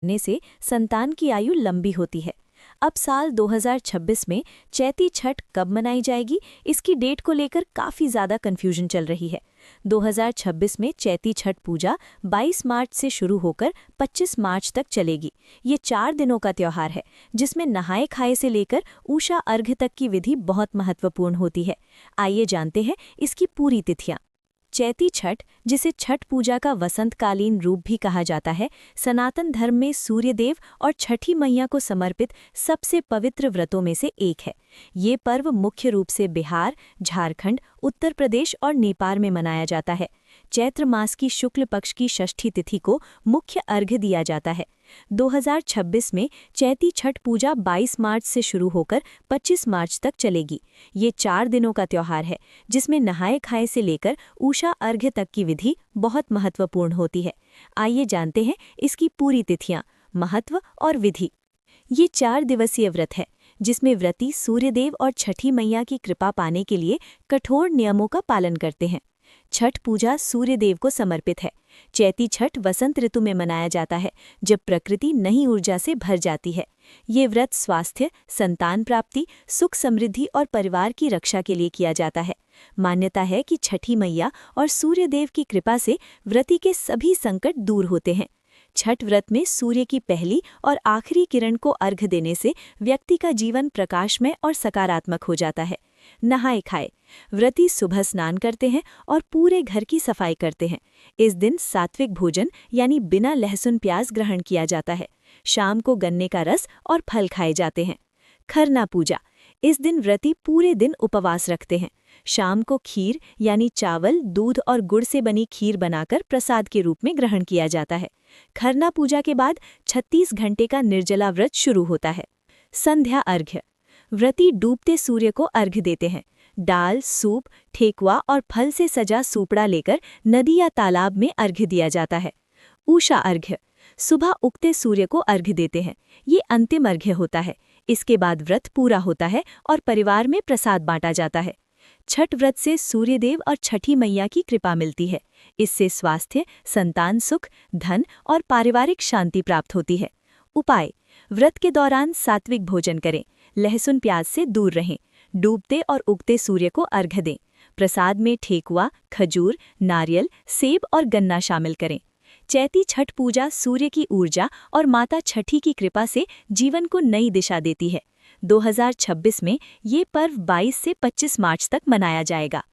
करने से संतान की आयु लंबी होती है। अब साल 2026 में चैती छठ कब मनाई जाएगी, इसकी डेट को लेकर काफ़ी ज़्यादा कन्फ्यूजन चल रही है। 2026 में चैती छठ पूजा 22 मार्च से शुरू होकर 25 मार्च तक चलेगी। ये 4 दिनों का त्यौहार है, जिसमें नहाए खाए से लेकर उषा अर्घ्य तक की विधि बहुत महत्वपूर्ण होती है। आइए जानते हैं इसकी पूरी तिथियाँ। चैती छठ, जिसे छठ पूजा का वसंतकालीन रूप भी कहा जाता है, सनातन धर्म में सूर्यदेव और छठी मैया को समर्पित सबसे पवित्र व्रतों में से एक है। ये पर्व मुख्य रूप से बिहार, झारखंड, उत्तर प्रदेश और नेपाल में मनाया जाता है। चैत्र मास की शुक्ल पक्ष की षष्ठी तिथि को मुख्य अर्घ्य दिया जाता है। 2026 में चैती छठ पूजा 22 मार्च से शुरू होकर 25 मार्च तक चलेगी। ये 4 दिनों का त्यौहार है, जिसमें नहाए खाए से लेकर उषा अर्घ्य तक की विधि बहुत महत्वपूर्ण होती है। आइए जानते हैं इसकी पूरी तिथियां, महत्व और विधि। ये 4 दिवसीय व्रत है, जिसमें व्रती सूर्यदेव और छठी मैया की कृपा पाने के लिए कठोर नियमों का पालन करते हैं। छठ पूजा सूर्यदेव को समर्पित है। चैती छठ वसंत ऋतु में मनाया जाता है, जब प्रकृति नई ऊर्जा से भर जाती है। ये व्रत स्वास्थ्य, संतान प्राप्ति, सुख समृद्धि और परिवार की रक्षा के लिए किया जाता है। मान्यता है कि छठी मैया और सूर्यदेव की कृपा से व्रती के सभी संकट दूर होते हैं। छठ व्रत में सूर्य की पहली और आखिरी किरण को अर्घ्य देने से व्यक्ति का जीवन प्रकाशमय और सकारात्मक हो जाता है। नहाए खाए, व्रती सुबह स्नान करते हैं और पूरे घर की सफाई करते हैं। इस दिन सात्विक भोजन यानी बिना लहसुन प्याज ग्रहण किया जाता है। शाम को गन्ने का रस और फल खाए जाते हैं। खरना पूजा, इस दिन व्रती पूरे दिन उपवास रखते हैं। शाम को खीर यानी चावल, दूध और गुड़ से बनी खीर बनाकर प्रसाद के रूप में ग्रहण किया जाता है। खरना पूजा के बाद 36 घंटे का निर्जला व्रत शुरू होता है। संध्या अर्घ्य, व्रती डूबते सूर्य को अर्घ्य देते हैं। दाल, सूप, ठेकुआ और फल से सजा सूपड़ा लेकर नदी या तालाब में अर्घ्य दिया जाता है। उषा अर्घ्य, सुबह उगते सूर्य को अर्घ्य देते हैं। ये अंतिम अर्घ्य होता है। इसके बाद व्रत पूरा होता है और परिवार में प्रसाद बांटा जाता है। छठ व्रत से सूर्यदेव और छठी मैया की कृपा मिलती है। इससे स्वास्थ्य, संतान सुख, धन और पारिवारिक शांति प्राप्त होती है। उपाय, व्रत के दौरान सात्विक भोजन करें, लहसुन प्याज से दूर रहें, डूबते और उगते सूर्य को अर्घ्य दें। प्रसाद में ठेकुआ, खजूर, नारियल, सेब और गन्ना शामिल करें। चैती छठ पूजा सूर्य की ऊर्जा और माता छठी की कृपा से जीवन को नई दिशा देती है। 2026 में ये पर्व 22 से 25 मार्च तक मनाया जाएगा।